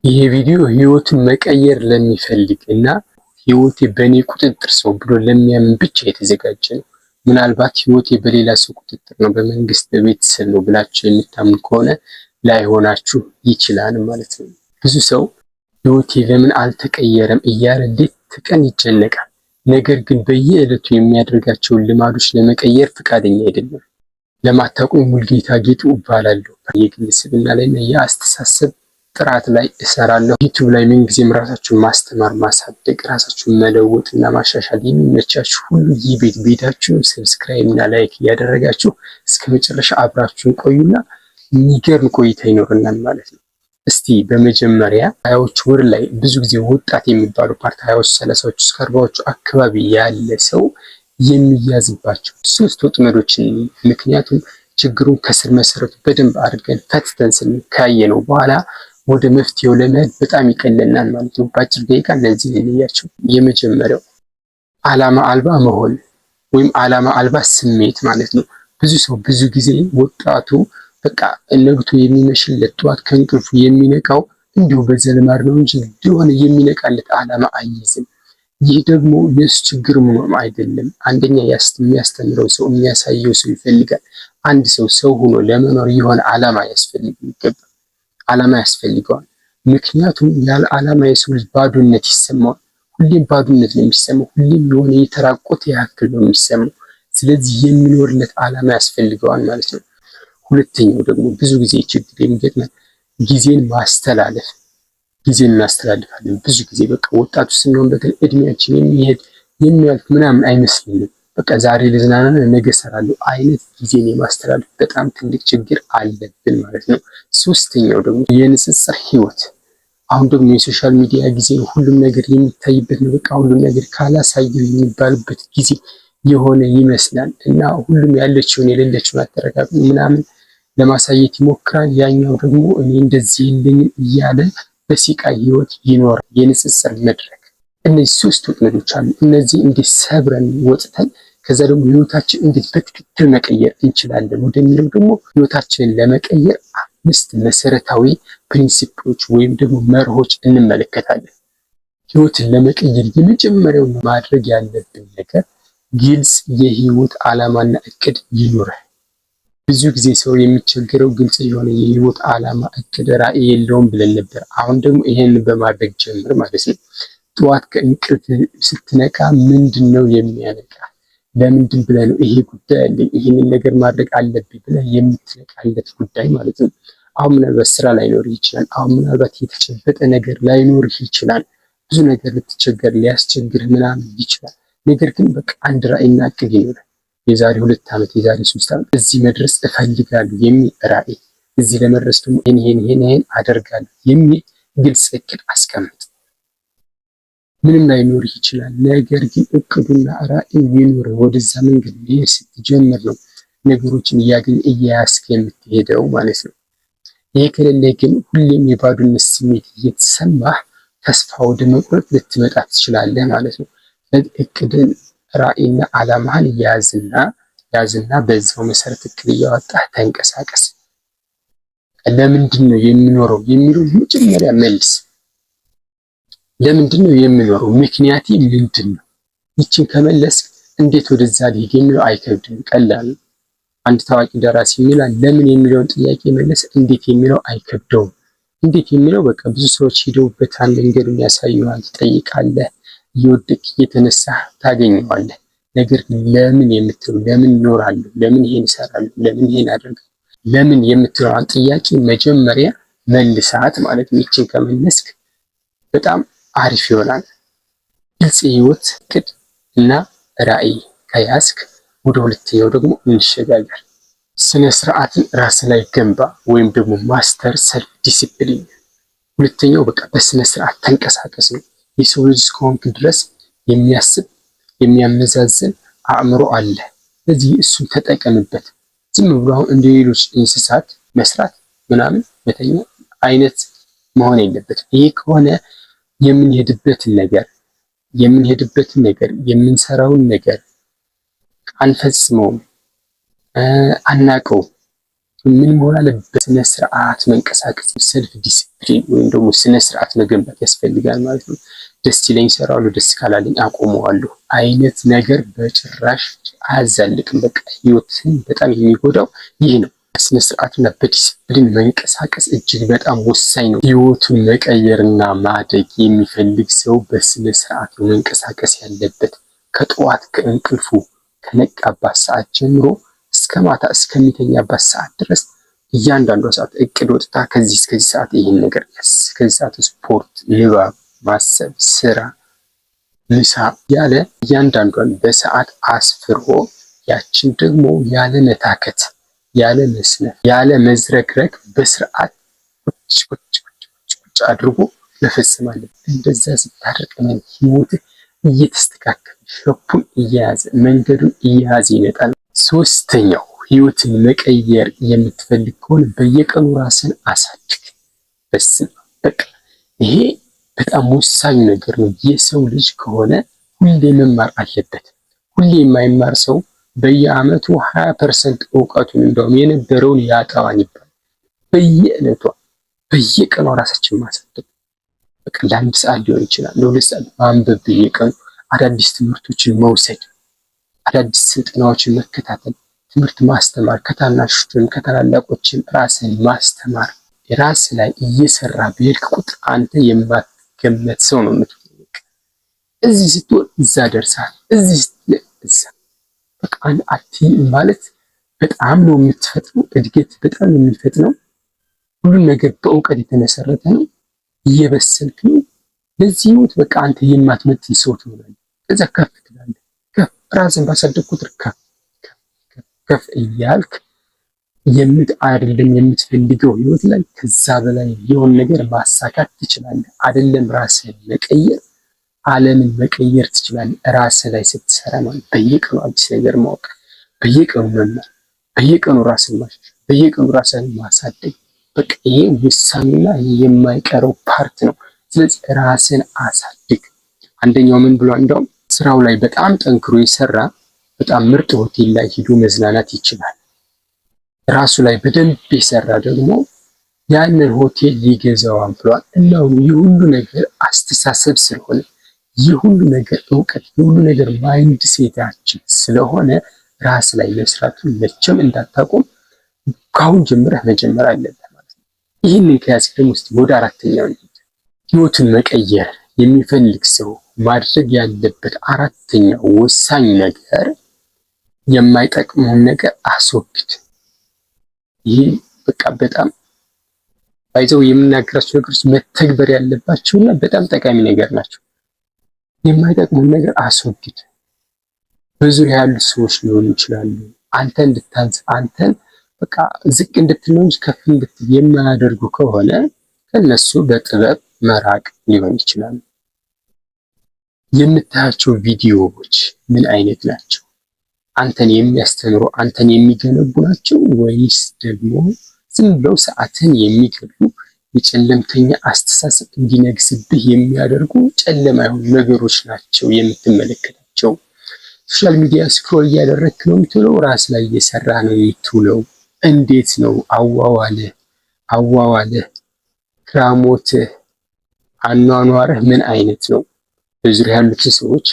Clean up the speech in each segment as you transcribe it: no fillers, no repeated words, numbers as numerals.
ይሄ ቪዲዮ ህይወቱን መቀየር ለሚፈልግ እና ህይወቴ በእኔ ቁጥጥር ሰው ብሎ ለሚያምን ብቻ የተዘጋጀ ነው። ምናልባት ህይወቴ በሌላ ሰው ቁጥጥር ነው፣ በመንግስት በቤተሰብ ነው ብላችሁ የምታምኑ ከሆነ ላይሆናችሁ ይችላል ማለት ነው። ብዙ ሰው ህይወቴ ለምን አልተቀየረም እያለ ሌት ተቀን ይጨነቃል። ነገር ግን በየዕለቱ የሚያደርጋቸውን ልማዶች ለመቀየር ፈቃደኛ አይደለም። ለማታውቁኝ ሙልጌታ ጌጡ እባላለሁ። የግል ስብዕና ላይና የአስተሳሰብ ጥራት ላይ እሰራለሁ። ዩቲዩብ ላይ ምንጊዜም ራሳችሁን ማስተማር፣ ማሳደግ፣ ራሳችሁን መለወጥ እና ማሻሻል የሚመቻችሁ ሁሉ ይህ ቤታችሁን ሰብስክራይብ እና ላይክ እያደረጋችሁ እስከ መጨረሻ አብራችሁን ቆዩና የሚገርም ቆይታ ይኖርናል ማለት ነው። እስቲ በመጀመሪያ ሀያዎች ወር ላይ ብዙ ጊዜ ወጣት የሚባሉ ፓርት ሀያዎች፣ ሰላሳዎች እስከ አርባዎቹ አካባቢ ያለ ሰው የሚያዝባቸው ሶስት ወጥመዶችን፣ ምክንያቱም ችግሩን ከስር መሰረቱ በደንብ አድርገን ፈትተን ካየነው በኋላ ወደ መፍትሄው ለመሄድ በጣም ይቀለናል ማለት ነው። በአጭር ደቂቃ እነዚህ እንያቸው። የመጀመሪያው ዓላማ አልባ መሆን ወይም ዓላማ አልባ ስሜት ማለት ነው። ብዙ ሰው ብዙ ጊዜ ወጣቱ በቃ ነግቶ የሚመሽለት ጠዋት ከእንቅልፉ የሚነቃው እንዲሁ በዘልማድ ነው እንጂ የሆነ የሚነቃለት ዓላማ አይይዝም። ይህ ደግሞ የእሱ ችግር ምንም አይደለም። አንደኛ የሚያስተምረው ሰው የሚያሳየው ሰው ይፈልጋል። አንድ ሰው ሆኖ ለመኖር የሆነ ዓላማ ይገባል። ዓላማ ያስፈልገዋል። ምክንያቱም ያለ ዓላማ የሰው ልጅ ባዶነት ይሰማዋል። ሁሌም ባዶነት ነው የሚሰማው። ሁሌም የሆነ የተራቆተ ያክል ነው የሚሰማው። ስለዚህ የሚኖርለት ዓላማ ያስፈልገዋል ማለት ነው። ሁለተኛው ደግሞ ብዙ ጊዜ ችግር የሚገጥመን ጊዜን ማስተላለፍ። ጊዜን እናስተላልፋለን ብዙ ጊዜ በቃ ወጣቱ ስንሆን በተለይ እድሜያችን የሚሄድ የሚያልፍ ምናምን አይመስልንም። በቃ ዛሬ ልዝናና ነገ እሰራለሁ አይነት ጊዜን የማስተላለፍ በጣም ትልቅ ችግር አለብን ማለት ነው። ሶስተኛው ደግሞ የንጽጽር ህይወት። አሁን ደግሞ የሶሻል ሚዲያ ጊዜ ነው። ሁሉም ነገር የሚታይበት ነው። በቃ ሁሉም ነገር ካላሳየው የሚባልበት ጊዜ የሆነ ይመስላል እና ሁሉም ያለችውን የሌለችውን አጠረቃቅሞ ምናምን ለማሳየት ይሞክራል። ያኛው ደግሞ እኔ እንደዚህ የለኝም እያለ በሲቃይ ህይወት ይኖራል። የንጽጽር መድረክ። እነዚህ ሶስት ወጥመዶች አሉ። እነዚህ እንዴት ሰብረን ወጥተን ከዛ ደግሞ ህይወታችን እንዴት በትክክል መቀየር እንችላለን ወደሚለው ደግሞ ህይወታችንን ለመቀየር 5 መሰረታዊ ፕሪንሲፕሎች ወይም ደግሞ መርሆች እንመለከታለን። ህይወትን ለመቀየር የመጀመሪያው ማድረግ ያለብን ነገር ግልጽ የህይወት ዓላማና እቅድ ይኑረን። ብዙ ጊዜ ሰው የሚቸገረው ግልጽ የሆነ የህይወት ዓላማ እቅድ ራዕይ የለውም ብለን ነበር። አሁን ደግሞ ይሄን በማድረግ ጀምር ማለት ነው። ጠዋት ከእንቅልፍ ስትነቃ ምንድነው የሚያነቃ? ለምንድን ብለህ ነው ይሄ ጉዳይ አለኝ ይሄንን ነገር ማድረግ አለብኝ ብለህ የምትነቃለት ጉዳይ ማለት ነው። አሁን ምናልባት ስራ ላይኖር ይችላል። አሁን ምናልባት የተጨበጠ ነገር ላይኖር ይችላል። ብዙ ነገር ልትቸገር ሊያስቸግርህ ምናምን ይችላል። ነገር ግን በቃ አንድ ራዕይና እቅድ ይኖራል። የዛሬ 2 ዓመት የዛሬ 3 ዓመት እዚህ መድረስ እፈልጋለሁ የሚል ራዕይ፣ እዚህ ለመድረስ ደግሞ ይሄን አደርጋለሁ የሚል ግልጽ እቅድ አስቀምጥ። ምንም ላይኖር ይችላል። ነገር ግን እቅዱና ራዕይ ይኖር። ወደዛ መንገድ መሄድ ስትጀምር ነው ነገሮችን እያያስክ የምትሄደው ማለት ነው። ይሄ ከሌለ ግን ሁሌም የባዶነት ስሜት እየተሰማህ ተስፋ ወደ መቁረጥ ልትመጣ ትችላለህ ማለት ነው። እቅድን ራዕይና ዓላማህን ያዝና በዛው መሰረት እቅድ እያወጣህ ተንቀሳቀስ። ለምንድን ነው የሚኖረው የሚለው መጀመሪያ መልስ። ለምንድን ነው የሚኖረው? ምክንያቴ ምንድን ነው? ይችን ከመለስ እንዴት ወደዛ ልሄድ የሚለው አይከብድም፣ ቀላል ነው። አንድ ታዋቂ ደራሲ ይላል ለምን የሚለውን ጥያቄ መለስ እንዴት የሚለው አይከብደውም። እንዴት የሚለው በቃ ብዙ ሰዎች ሄደውበታል፣ መንገዱን ያሳዩሃል፣ ትጠይቃለህ፣ እየወደቅህ እየተነሳህ ታገኘዋለህ። ነገር ግን ለምን የምትለው ለምን እኖራለሁ፣ ለምን ይሄን እሰራለሁ፣ ለምን ይሄን አደርጋለሁ፣ ለምን የምትለውን ጥያቄ መጀመሪያ መልሳት ማለት ነው። ይችን ከመለስክ በጣም አሪፍ ይሆናል። ግልጽ የህይወት እቅድ እና ራዕይ ከያዝክ ወደ ሁለተኛው ደግሞ እንሸጋገር። ስነ ስርዓትን ራስ ላይ ገንባ ወይም ደግሞ ማስተር ሰልፍ ዲሲፕሊን። ሁለተኛው በቃ በስነ ስርዓት ተንቀሳቀስ ነው። የሰው ልጅ እስከሆንክ ድረስ የሚያስብ የሚያመዛዝን አእምሮ አለ። ስለዚህ እሱን ተጠቀምበት። ዝም ብሎ አሁን እንደ ሌሎች እንስሳት መስራት ምናምን መተኛ አይነት መሆን የለበትም። ይሄ ከሆነ የምንሄድበትን ነገር የምንሰራውን ነገር አንፈጽመውም፣ አናቀውም። ምን መሆን አለበት? በስነ ስርዓት መንቀሳቀስ፣ ሰልፍ ዲሲፕሊን ወይም ደግሞ ስነ ስርዓት መገንባት ያስፈልጋል ማለት ነው። ደስ ይለኝ እሰራዋለሁ፣ ደስ ካላለኝ አቆመዋለሁ አይነት ነገር በጭራሽ አያዛልቅም። በቃ ህይወትን በጣም የሚጎዳው ይህ ነው። በስነ ስርዓትና በዲሲፕሊን መንቀሳቀስ እጅግ በጣም ወሳኝ ነው። ህይወቱን መቀየርና ማደግ የሚፈልግ ሰው በስነ ስርዓት ነው መንቀሳቀስ ያለበት። ከጠዋት ከእንቅልፉ ከነቃባት ሰዓት ጀምሮ እስከ ማታ እስከሚተኛባት ሰዓት ድረስ እያንዳንዷ ሰዓት እቅድ ወጥታ ከዚህ እስከዚህ ሰዓት ይሄን ነገር ከዚህ ሰዓት ስፖርት፣ ንባብ፣ ማሰብ፣ ስራ፣ ምሳ ያለ እያንዳንዷን በሰዓት አስፍሮ ያችን ደግሞ ያለ መታከት፣ ያለ መስነፍ፣ ያለ መዝረክረክ በስርዓት ቁጭ አድርጎ መፈጸም አለበት። እንደዛ ስታደርግ ነው ህይወትህ እየተስተካከለ ሸፑን እየያዘ መንገዱን እየያዘ ይመጣል። ሶስተኛው ህይወትን መቀየር የምትፈልግ ከሆነ በየቀኑ ራስን አሳድግ። በቃ ይሄ በጣም ወሳኝ ነገር ነው። የሰው ልጅ ከሆነ ሁሌ መማር አለበት። ሁሌ የማይማር ሰው በየአመቱ 20% እውቀቱን እንደውም የነበረውን ያጣዋል ይባላል። በየዕለቷ በየቀኑ ራሳችን ማሳደግ በቃ ለአንድ ሰዓት ሊሆን ይችላል፣ ለሁለት ሰዓት ማንበብ፣ በየቀኑ አዳዲስ ትምህርቶችን መውሰድ፣ አዳዲስ ስልጠናዎችን መከታተል፣ ትምህርት ማስተማር፣ ከታናሾችም ከታላላቆችም ራስን ማስተማር። ራስ ላይ እየሰራ በሄድክ ቁጥር አንተ የማትገመት ሰው ነው የምትሆነው። እዚህ ስትሆን እዛ ደርሳል፣ እዚህ ስትሆን እዛ። በቃ ማለት በጣም ነው የምትፈጥነው። እድገት በጣም የሚፈጥነው ሁሉም ነገር በእውቀት የተመሰረተ ነው። እየበሰልክ ነው። ለዚህ ህይወት በቃ አንተ የማትመጥን ሰው ትሆናለህ። ከዛ ከፍ ትላለህ። ራስን ባሳደግ ቁጥር ከፍ እያልክ አይደለም የምትፈልገው ህይወት ላይ ከዛ በላይ የሆነ ነገር ማሳካት ትችላለህ። አይደለም ራስን መቀየር ዓለምን መቀየር ትችላለህ። ራስህ ላይ ስትሰራ ማለት በየቀኑ አዲስ ነገር ማወቅ፣ በየቀኑ መማር፣ በየቀኑ ራስን ማሻሻል፣ በየቀኑ ራስን ማሳደግ በቃ ይሄ ውሳኔና የማይቀረው ፓርት ነው። ስለዚህ ራስን አሳድግ። አንደኛው ምን ብሏል? እንደውም ስራው ላይ በጣም ጠንክሮ የሰራ በጣም ምርጥ ሆቴል ላይ ሂዶ መዝናናት ይችላል። ራሱ ላይ በደንብ የሰራ ደግሞ ያንን ሆቴል ይገዛዋል ብሏል። እና ይህ ሁሉ ነገር አስተሳሰብ ስለሆነ፣ ይህ ሁሉ ነገር እውቀት፣ ይህ ሁሉ ነገር ማይንድ ሴታችን ስለሆነ ራስ ላይ መስራቱን መቼም እንዳታቆም ካሁን ጀምረህ መጀመር አለብህ ማለት ነው። ይህንን ከያዝክ ደግሞ እስቲ ወደ አራተኛው ህይወቱን መቀየር የሚፈልግ ሰው ማድረግ ያለበት አራተኛው ወሳኝ ነገር የማይጠቅመውን ነገር አስወግድ። ይህ በቃ በጣም ባይዘው የምናገራቸው ነገሮች መተግበር ያለባቸውና በጣም ጠቃሚ ነገር ናቸው። የማይጠቅመውን ነገር አስወግድ። በዙሪያ ያሉ ሰዎች ሊሆኑ ይችላሉ አንተ እንድታንስ አንተን በቃ ዝቅ እንድትል እንጂ ከፍ እንድትል የማያደርጉ ከሆነ ከነሱ በጥበብ መራቅ ሊሆን ይችላል። የምታያቸው ቪዲዮዎች ምን አይነት ናቸው? አንተን የሚያስተምሩ አንተን የሚገነቡ ናቸው ወይስ ደግሞ ዝም ብለው ሰዓትን የሚገድሉ የጨለምተኛ አስተሳሰብ እንዲነግስብህ የሚያደርጉ ጨለማ የሆኑ ነገሮች ናቸው የምትመለከታቸው? ሶሻል ሚዲያ ስክሮል እያደረግክ ነው የምትውለው? ራስ ላይ እየሰራ ነው የምትውለው? እንዴት ነው አዋዋልህ፣ ክራሞትህ፣ አኗኗርህ ምን አይነት ነው? በዙሪያ ያሉትን ሰዎች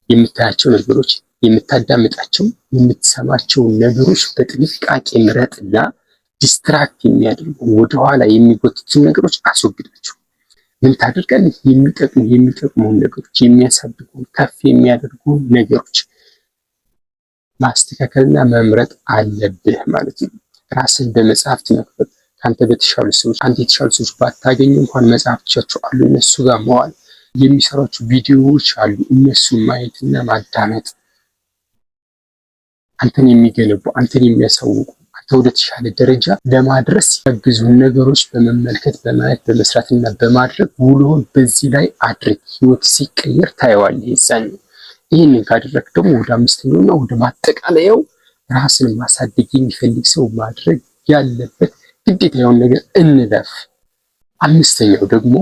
የምታያቸው ነገሮች፣ የምታዳምጣቸው፣ የምትሰማቸው ነገሮች በጥንቃቄ ምረጥና ዲስትራክት የሚያደርጉ ወደኋላ የሚጎትቱ ነገሮች አስወግዳቸው። ምን ታደርጋለህ? የሚጠቅሙ ነገሮች፣ የሚያሳድጉ ከፍ የሚያደርጉ ነገሮች ማስተካከልና መምረጥ አለብህ ማለት ነው። ራስን በመጽሐፍት መክፈት፣ ካንተ በተሻሉ ሰዎች፣ አንተ የተሻሉ ሰዎች ባታገኙ እንኳን መጽሐፍቶቻቸው አሉ፣ እነሱ ጋር መዋል፣ የሚሰሯቸው ቪዲዮዎች አሉ፣ እነሱ ማየትና ማዳመጥ፣ አንተን የሚገነቡ አንተን የሚያሳውቁ አንተ ወደ ተሻለ ደረጃ ለማድረስ ያግዙን ነገሮች በመመልከት በማየት በመስራትና በማድረግ ውሎን በዚህ ላይ አድርግ። ህይወት ሲቀየር ታየዋለህ ይዛን። ይህንን ካደረግ ደግሞ ወደ አምስተኛውና ወደ ማጠቃለያው ራስን ማሳደግ የሚፈልግ ሰው ማድረግ ያለበት ግዴታ የሆነ ነገር እንለፍ። አምስተኛው ደግሞ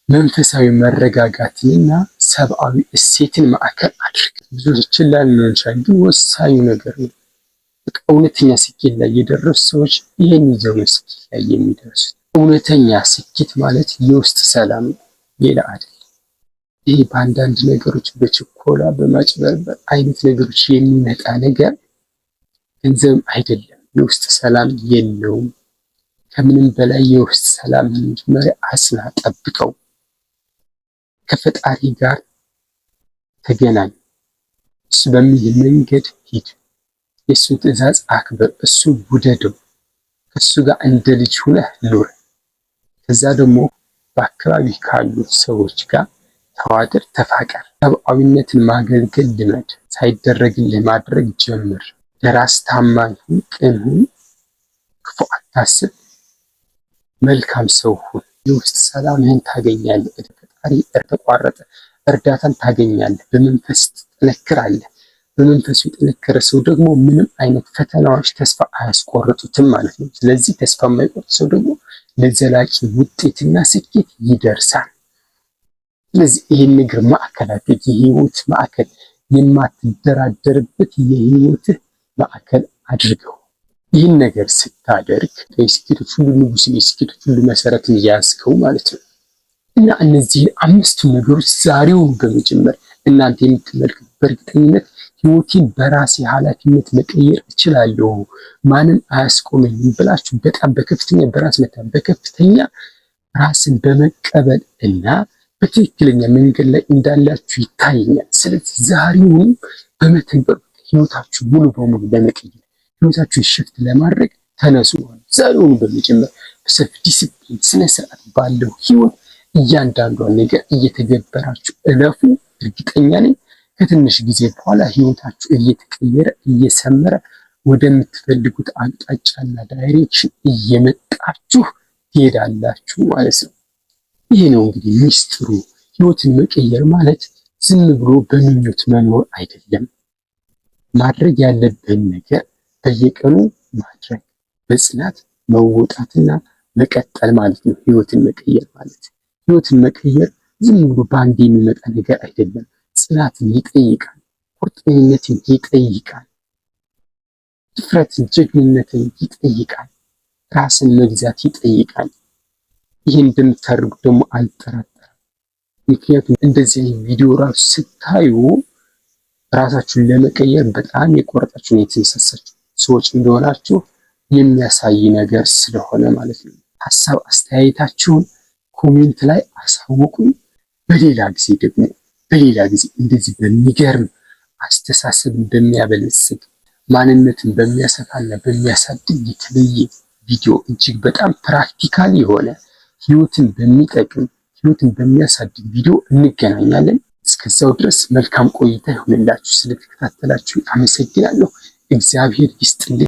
መንፈሳዊ መረጋጋትንና ሰብአዊ እሴትን ማዕከል አድርግ። ብዙዎችን ላልሆን ይችላል ግን ወሳኙ ነገር ነው። እውነተኛ ስኬት ላይ የደረሱ ሰዎች ይህን ይዘው ነው ስኬት ላይ የሚደርሱት። እውነተኛ ስኬት ማለት የውስጥ ሰላም ነው፣ ሌላ አይደለም። ይህ በአንዳንድ ነገሮች በችኮላ በማጭበርበር አይነት ነገሮች የሚመጣ ነገር ገንዘብም አይደለም፣ የውስጥ ሰላም የለውም። ከምንም በላይ የውስጥ ሰላም መጀመሪያ አጽና፣ ጠብቀው፣ ከፈጣሪ ጋር ተገናኝ፣ እሱ በሚል መንገድ ሂድ፣ የእሱን ትእዛዝ አክብር፣ እሱን ውደደው፣ ከእሱ ጋር እንደ ልጅ ሁነህ ኑር። ከዛ ደግሞ በአካባቢ ካሉ ሰዎች ጋር ተዋደር፣ ተፋቀር። ሰብአዊነትን ማገልገል ልመድ፣ ሳይደረግልህ ማድረግ ጀምር። ለራስ ታማኝ ሁን፣ ቅን ሁን፣ ክፉ አታስብ፣ መልካም ሰው ሁን። የውስጥ ሰላምህን ታገኛለህ። ፈጣሪ የተቋረጠ እርዳታን ታገኛለህ። በመንፈስ ትጠነክራለህ። በመንፈሱ የጠነከረ ሰው ደግሞ ምንም አይነት ፈተናዎች ተስፋ አያስቆርጡትም ማለት ነው። ስለዚህ ተስፋ የማይቆርጥ ሰው ደግሞ ለዘላቂ ውጤትና ስኬት ይደርሳል። ስለዚህ ይህን ነገር ማዕከል አድርግ። የህይወት ማዕከል፣ የማትደራደርበት የህይወትህ ማዕከል አድርገው። ይህን ነገር ስታደርግ የስኬቶች ሁሉ ንጉስ፣ የስኬቶች ሁሉ መሰረትን ያዝከው ማለት ነው። እና እነዚህን አምስቱ ነገሮች ዛሬውን በመጀመር እናንተ የምትመለከቱ በእርግጠኝነት ህይወቴን በራሴ ኃላፊነት መቀየር እችላለሁ፣ ማንም አያስቆመኝም ብላችሁ በጣም በከፍተኛ በራስ መተማመን በከፍተኛ ራስን በመቀበል እና በትክክለኛ መንገድ ላይ እንዳላችሁ ይታየኛል። ስለዚህ ዛሬውን በመተግበር ህይወታችሁ ሙሉ በሙሉ ለመቀየር ህይወታችሁን ሽፍት ለማድረግ ተነሱ። ዛሬውን በመጀመር በሰፊ ዲሲፕሊን ስነ ስርዓት ባለው ህይወት እያንዳንዷን ነገር እየተገበራችሁ እለፉ። እርግጠኛ ነኝ ከትንሽ ጊዜ በኋላ ህይወታችሁ እየተቀየረ እየሰመረ ወደምትፈልጉት አቅጣጫና ዳይሬክሽን እየመጣችሁ ትሄዳላችሁ ማለት ነው። ይሄ ነው እንግዲህ ሚስጥሩ። ህይወትን መቀየር ማለት ዝም ብሎ በምኞት መኖር አይደለም። ማድረግ ያለብን ነገር በየቀኑ ማድረግ፣ በጽናት መወጣትና መቀጠል ማለት ነው ህይወትን መቀየር ማለት። ህይወትን መቀየር ዝም ብሎ በአንድ የሚመጣ ነገር አይደለም። ጽናትን ይጠይቃል፣ ቁርጠኝነትን ይጠይቃል፣ ድፍረትን፣ ጀግንነትን ይጠይቃል፣ ራስን መግዛት ይጠይቃል። ይህን እንደምታደርጉ ደግሞ አልጠራጠርም። ምክንያቱም እንደዚህ ቪዲዮ ራሱ ስታዩ ራሳችሁን ለመቀየር በጣም የቆረጣችሁ የተነሳሳችሁ ሰዎች እንደሆናችሁ የሚያሳይ ነገር ስለሆነ ማለት ነው። ሀሳብ አስተያየታችሁን ኮሜንት ላይ አሳውቁኝ። በሌላ ጊዜ እንደዚህ በሚገርም አስተሳሰብን በሚያበለጽግ ማንነትን በሚያሰፋና በሚያሳድግ የተለየ ቪዲዮ እጅግ በጣም ፕራክቲካል የሆነ ህይወትን በሚጠቅም ህይወትን በሚያሳድግ ቪዲዮ እንገናኛለን። እስከዛው ድረስ መልካም ቆይታ ይሁንላችሁ። ስለተከታተላችሁ አመሰግናለሁ። እግዚአብሔር ይስጥልኝ።